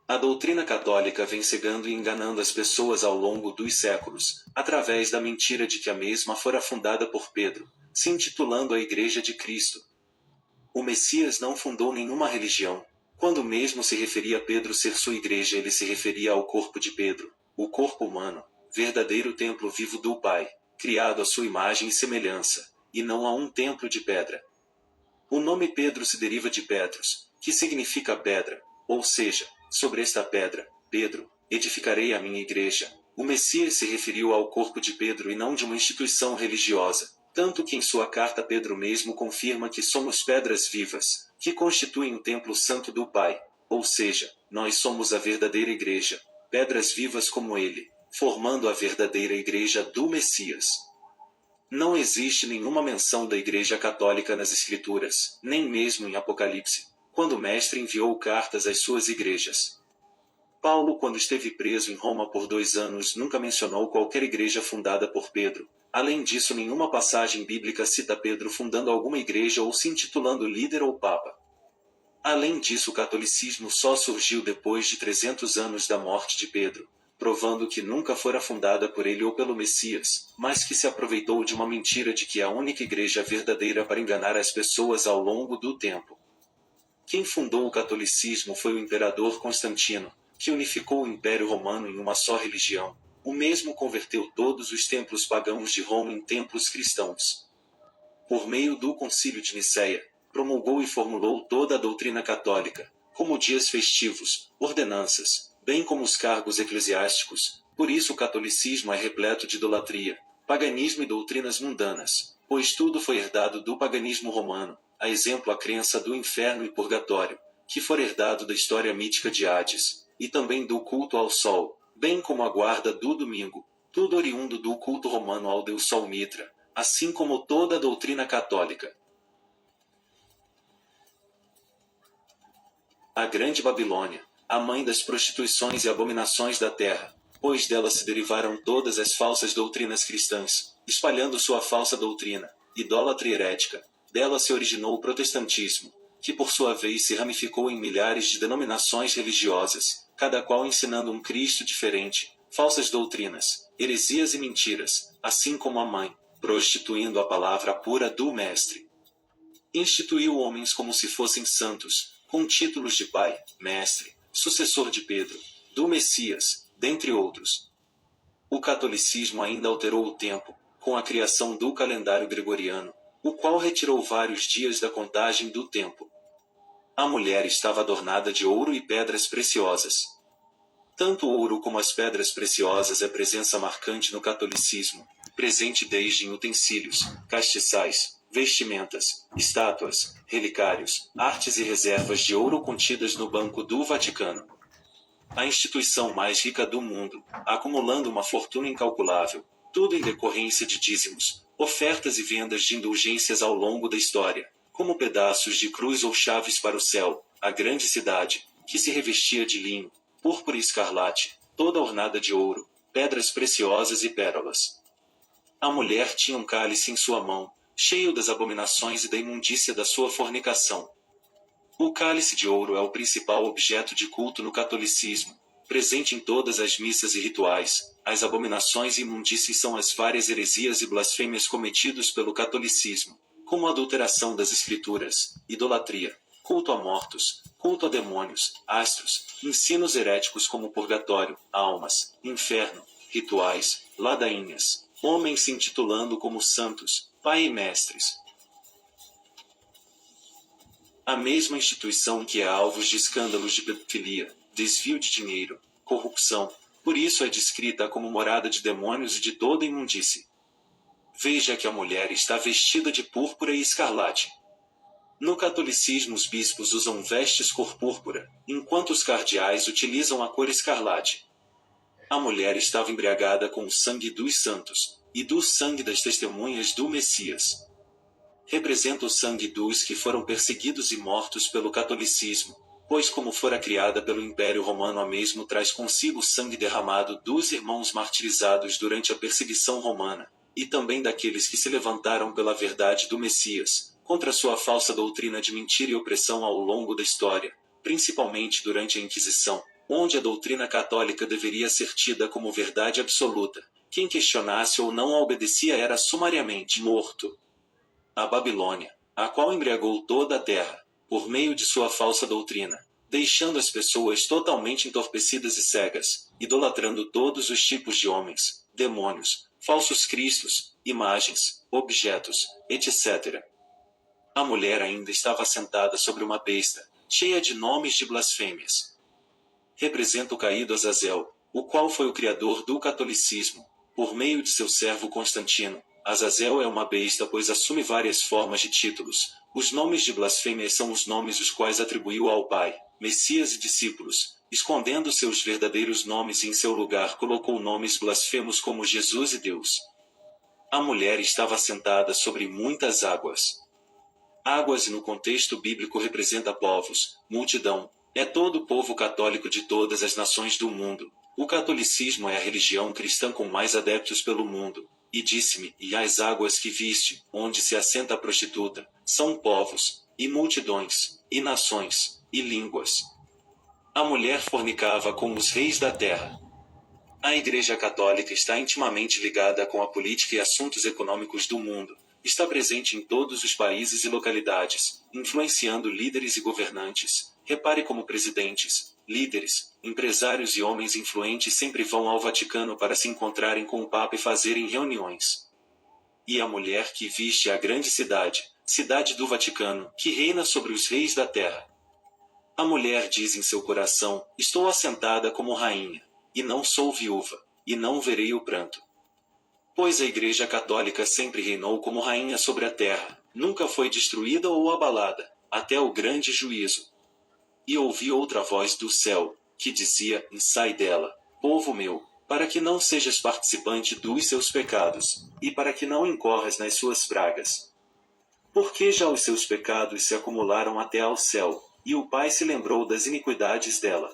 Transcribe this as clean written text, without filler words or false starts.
A doutrina católica vem cegando e enganando as pessoas ao longo dos séculos, através da mentira de que a mesma fora fundada por Pedro, se intitulando a Igreja de Cristo. O Messias não fundou nenhuma religião. Quando mesmo se referia a Pedro ser sua igreja, ele se referia ao corpo de Pedro, o corpo humano, verdadeiro templo vivo do Pai, criado à sua imagem e semelhança, e não a um templo de pedra. O nome Pedro se deriva de Petros, que significa pedra, ou seja, sobre esta pedra, Pedro, edificarei a minha igreja. O Messias se referiu ao corpo de Pedro e não de uma instituição religiosa, tanto que em sua carta Pedro mesmo confirma que somos pedras vivas, que constituem o templo santo do Pai, ou seja, nós somos a verdadeira igreja, pedras vivas como ele, formando a verdadeira igreja do Messias. Não existe nenhuma menção da Igreja Católica nas Escrituras, nem mesmo em Apocalipse, quando o Mestre enviou cartas às suas igrejas. Paulo, quando esteve preso em Roma por 2 anos, nunca mencionou qualquer igreja fundada por Pedro. Além disso, nenhuma passagem bíblica cita Pedro fundando alguma igreja ou se intitulando líder ou papa. Além disso, o catolicismo só surgiu depois de 300 anos da morte de Pedro, provando que nunca fora fundada por ele ou pelo Messias, mas que se aproveitou de uma mentira de que é a única igreja verdadeira para enganar as pessoas ao longo do tempo. Quem fundou o catolicismo foi o imperador Constantino, que unificou o Império Romano em uma só religião. O mesmo converteu todos os templos pagãos de Roma em templos cristãos. Por meio do Concílio de Nicéia, promulgou e formulou toda a doutrina católica, como dias festivos, ordenanças, bem como os cargos eclesiásticos. Por isso o catolicismo é repleto de idolatria, paganismo e doutrinas mundanas, pois tudo foi herdado do paganismo romano, a exemplo a crença do inferno e purgatório, que for herdado da história mítica de Hades, e também do culto ao sol, bem como a guarda do domingo, tudo oriundo do culto romano ao deus Sol Mitra, assim como toda a doutrina católica. A Grande Babilônia, a mãe das prostituições e abominações da terra, pois dela se derivaram todas as falsas doutrinas cristãs, espalhando sua falsa doutrina, idólatra e herética. Dela se originou o protestantismo, que por sua vez se ramificou em milhares de denominações religiosas, cada qual ensinando um Cristo diferente, falsas doutrinas, heresias e mentiras, assim como a mãe, prostituindo a palavra pura do Mestre. Instituiu homens como se fossem santos, com títulos de pai, mestre, sucessor de Pedro, do Messias, dentre outros. O catolicismo ainda alterou o tempo, com a criação do calendário gregoriano, o qual retirou vários dias da contagem do tempo. A mulher estava adornada de ouro e pedras preciosas. Tanto o ouro como as pedras preciosas é presença marcante no catolicismo, presente desde em utensílios, castiçais, vestimentas, estátuas, relicários, artes e reservas de ouro contidas no Banco do Vaticano. A instituição mais rica do mundo, acumulando uma fortuna incalculável, tudo em decorrência de dízimos, ofertas e vendas de indulgências ao longo da história, como pedaços de cruz ou chaves para o céu, a grande cidade, que se revestia de linho, púrpura e escarlate, toda ornada de ouro, pedras preciosas e pérolas. A mulher tinha um cálice em sua mão, cheio das abominações e da imundícia da sua fornicação. O cálice de ouro é o principal objeto de culto no catolicismo, presente em todas as missas e rituais. As abominações e imundícies são as várias heresias e blasfêmias cometidos pelo catolicismo, como a adulteração das escrituras, idolatria, culto a mortos, culto a demônios, astros, ensinos heréticos como purgatório, almas, inferno, rituais, ladainhas, homens se intitulando como santos, pai e mestres. A mesma instituição que é alvo de escândalos de pedofilia, desvio de dinheiro, corrupção, por isso é descrita como morada de demônios e de toda imundície. Veja que a mulher está vestida de púrpura e escarlate. No catolicismo os bispos usam vestes cor púrpura, enquanto os cardeais utilizam a cor escarlate. A mulher estava embriagada com o sangue dos santos, e do sangue das testemunhas do Messias. Representa o sangue dos que foram perseguidos e mortos pelo catolicismo, pois como fora criada pelo Império Romano a mesmo traz consigo o sangue derramado dos irmãos martirizados durante a perseguição romana, e também daqueles que se levantaram pela verdade do Messias, contra sua falsa doutrina de mentira e opressão ao longo da história, principalmente durante a Inquisição. onde a doutrina católica deveria ser tida como verdade absoluta. Quem questionasse ou não a obedecia era sumariamente morto. A Babilônia, a qual embriagou toda a terra, por meio de sua falsa doutrina, deixando as pessoas totalmente entorpecidas e cegas, idolatrando todos os tipos de homens, demônios, falsos cristos, imagens, objetos, etc. A mulher ainda estava sentada sobre uma besta, cheia de nomes de blasfêmias. Representa o caído Azazel, o qual foi o criador do catolicismo, por meio de seu servo Constantino. Azazel é uma besta pois assume várias formas de títulos. Os nomes de blasfêmia são os nomes os quais atribuiu ao Pai, Messias e discípulos, escondendo seus verdadeiros nomes e em seu lugar colocou nomes blasfemos como Jesus e Deus. A mulher estava sentada sobre muitas águas. Águas no contexto bíblico representa povos, multidão, é todo o povo católico de todas as nações do mundo. O catolicismo é a religião cristã com mais adeptos pelo mundo. E disse-me, e as águas que viste, onde se assenta a prostituta, são povos, e multidões, e nações, e línguas. A mulher fornicava com os reis da terra. A Igreja Católica está intimamente ligada com a política e assuntos econômicos do mundo. Está presente em todos os países e localidades, influenciando líderes e governantes. Repare como presidentes, líderes, empresários e homens influentes sempre vão ao Vaticano para se encontrarem com o Papa e fazerem reuniões. E a mulher que viste a grande cidade, cidade do Vaticano, que reina sobre os reis da terra. A mulher diz em seu coração, estou assentada como rainha, e não sou viúva, e não verei o pranto. Pois a Igreja Católica sempre reinou como rainha sobre a terra, nunca foi destruída ou abalada, até o grande juízo. E ouvi outra voz do céu, que dizia, sai dela, povo meu, para que não sejas participante dos seus pecados, e para que não incorras nas suas pragas. Porque já os seus pecados se acumularam até ao céu, e o Pai se lembrou das iniquidades dela.